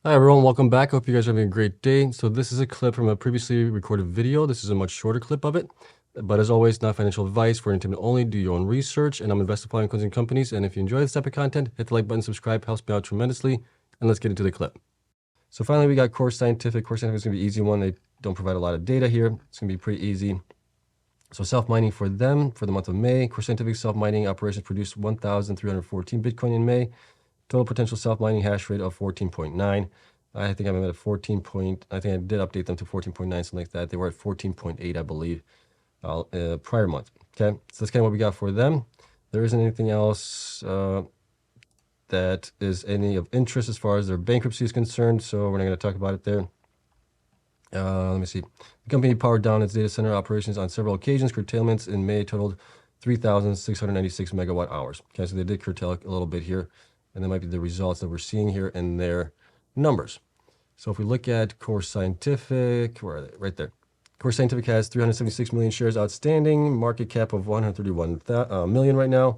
Hi everyone, welcome back. Hope you guys are having a great day. So this is a clip from a previously recorded video. This is a much shorter clip of it. But as always, not financial advice, for entertainment only. Do your own research. And I'm invested in closing companies. And if you enjoy this type of content, hit the like button, subscribe, helps me out tremendously. And let's get into the clip. So finally, we got CORZQ. CORZQ is going to be an easy one. They don't provide a lot of data here. It's going to be pretty easy. So self-mining for them for the month of May. CORZQ self-mining operations produced 1,314 Bitcoin in May. Total potential self-mining hash rate of 14.9. I think I'm at a 14 point. I think I did update them to 14.9, something like that. They were at 14.8, I believe, prior month. Okay, so that's kind of what we got for them. There isn't anything else that is any of interest as far as their bankruptcy is concerned, so we're not going to talk about it there. Let me see. The company powered down its data center operations on several occasions. Curtailments in May totaled 3,696 megawatt hours. Okay, so they did curtail a little bit here, and that might be the results that we're seeing here in their numbers. So if we look at CORZQ, where are they? Right there. CORZQ has 376 million shares outstanding, market cap of 131 million right now.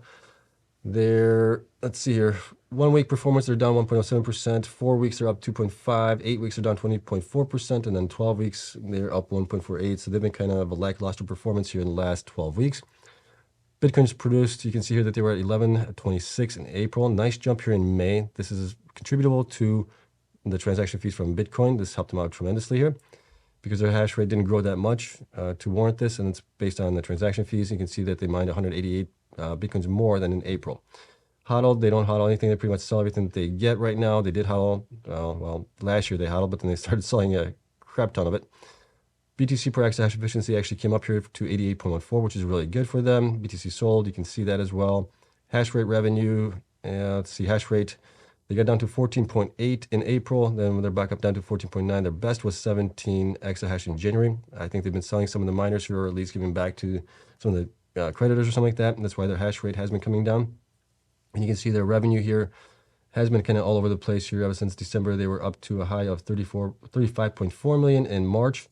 Let's see here, 1 week performance, they're down 1.07%, 4 weeks they're up 2.5%, 8 weeks are down 20.4%, and then 12 weeks they're up 1.48%. So they've been kind of a lackluster performance here in the last 12 weeks. Bitcoin's produced, you can see here that they were at 1126 in April. Nice jump here in May. This is contributable to the transaction fees from Bitcoin. This helped them out tremendously here because their hash rate didn't grow that much to warrant this, and it's based on the transaction fees. You can see that they mined 188 Bitcoins more than in April. HODL, they don't HODL anything. They pretty much sell everything that they get right now. They did HODL, well, last year they HODL, but then they started selling a crap ton of it. BTC per exahash efficiency actually came up here to 88.14, which is really good for them. BTC sold, you can see that as well. Hash rate revenue, let's see, hash rate, they got down to 14.8 in April, then they're back up down to 14.9. Their best was 17 exahash in January. I think they've been selling some of the miners here, or at least giving back to some of the creditors or something like that, and that's why their hash rate has been coming down. And you can see their revenue here has been kind of all over the place here ever since December. They were up to a high of 35.4 million in March,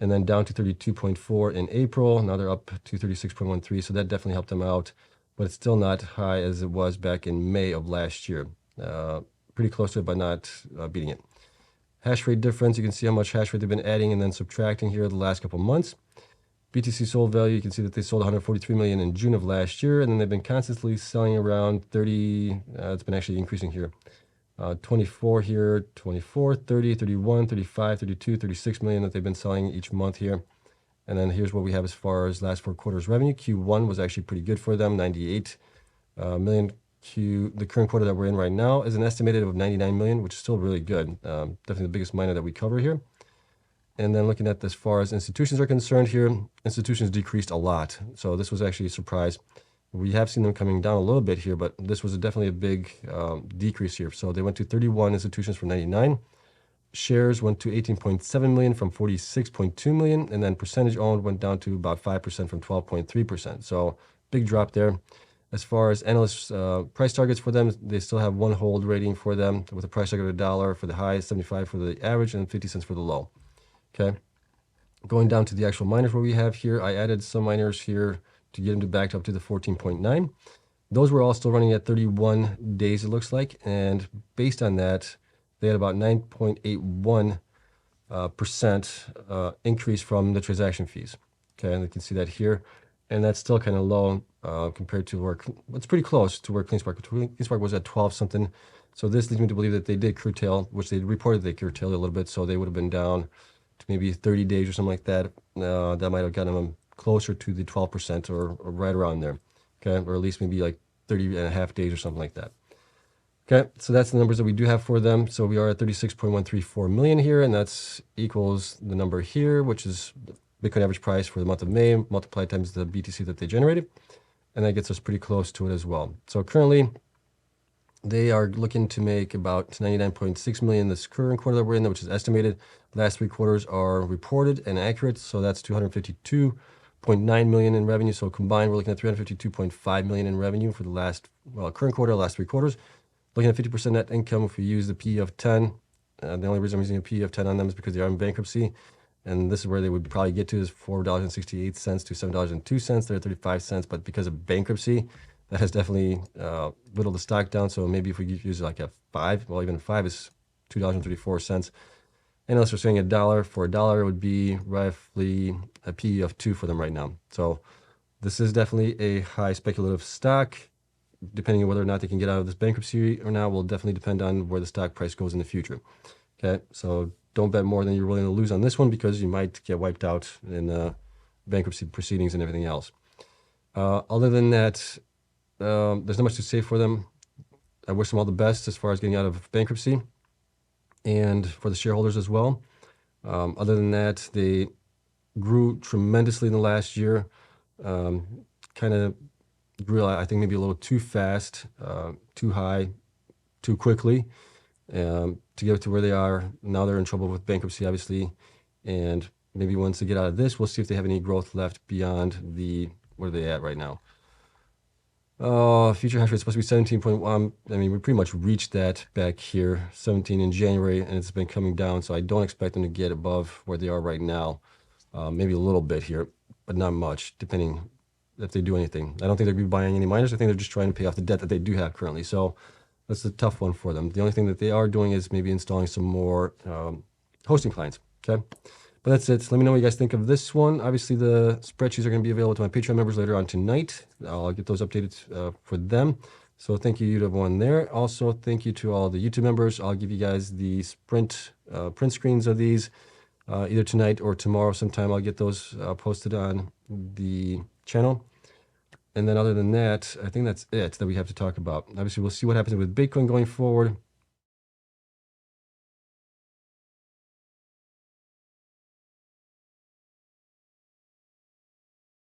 and then down to 32.4 in April. Now they're up to 36.13, so that definitely helped them out, but it's still not high as it was back in May of last year. Pretty close to it, but not beating it. Hash rate difference, you can see how much hash rate they've been adding and then subtracting here the last couple months. BTC sold value, you can see that they sold 143 million in June of last year, and then they've been constantly selling around 30, it's been actually increasing here. 24 here, 24, 30, 31, 35, 32, 36 million that they've been selling each month here. And then here's what we have as far as last 4 quarters revenue. Q1 was actually pretty good for them, 98 million. The current quarter that we're in right now is an estimated of 99 million, which is still really good. Definitely the biggest miner that we cover here. And then looking at as far as institutions are concerned here, institutions decreased a lot. So this was actually a surprise. We have seen them coming down a little bit here, but this was definitely a big decrease here. So they went to 31 institutions from 99. Shares went to 18.7 million from 46.2 million. And then percentage owned went down to about 5% from 12.3%. So big drop there. As far as analysts' price targets for them, they still have 1 hold rating for them with a price target of $1 for the high, 75 for the average, and 50 cents for the low. Okay. Going down to the actual miners where we have here, I added some miners here to get them back up to the 14.9. Those were all still running at 31 days, it looks like. And based on that, they had about 9.81% increase from the transaction fees. Okay, and you can see that here. And that's still kind of low compared to where, it's pretty close to where CleanSpark. CleanSpark was at 12 something. So this leads me to believe that they did curtail, which they reported they curtailed a little bit. So they would have been down to maybe 30 days or something like that. That might have gotten them closer to the 12% or right around there. Okay, or at least maybe like 30 and a half days or something like that. Okay, so that's the numbers that we do have for them. So we are at 36.134 million here, and that's equals the number here, which is Bitcoin average price for the month of May, multiplied times the BTC that they generated. And that gets us pretty close to it as well. So currently, they are looking to make about 99.6 million this current quarter that we're in, which is estimated. Last 3 quarters are reported and accurate, so that's 252.9 million in revenue. So combined, we're looking at 352.5 million in revenue for the last, well, current quarter, last 3 quarters. Looking at 50% net income if we use the PE of 10. The only reason I'm using a PE of 10 on them is because they are in bankruptcy. And this is where they would probably get to is $4.68 to $7.02. They're at 35 cents, but because of bankruptcy, that has definitely whittled the stock down. So maybe if we use like a 5, well, even a 5 is $2.34. Analysts are saying $1 for $1 would be roughly a PE of 2 for them right now. So this is definitely a high speculative stock. Depending on whether or not they can get out of this bankruptcy or not will definitely depend on where the stock price goes in the future. Okay, so don't bet more than you're willing to lose on this one because you might get wiped out in bankruptcy proceedings and everything else. Other than that, there's not much to say for them. I wish them all the best as far as getting out of bankruptcy and for the shareholders as well. Other than that, they grew tremendously in the last year. Kind of grew, I think, maybe a little too fast, too high, too quickly to get to where they are. Now they're in trouble with bankruptcy, obviously. And maybe once they get out of this, we'll see if they have any growth left beyond where are they at right now. Future hash rate is supposed to be 17.1. I mean, we pretty much reached that back here, 17 in January, and it's been coming down. So I don't expect them to get above where they are right now. Maybe a little bit here, but not much, depending if they do anything. I don't think they'll be buying any miners. I think they're just trying to pay off the debt that they do have currently. So that's a tough one for them. The only thing that they are doing is maybe installing some more hosting clients. Okay. But that's it. Let me know what you guys think of this one. Obviously, the spreadsheets are going to be available to my Patreon members later on tonight. I'll get those updated for them. So thank you to everyone there. Also, thank you to all the YouTube members. I'll give you guys the print screens of these either tonight or tomorrow sometime. I'll get those posted on the channel. And then other than that, I think that's it that we have to talk about. Obviously, we'll see what happens with Bitcoin going forward.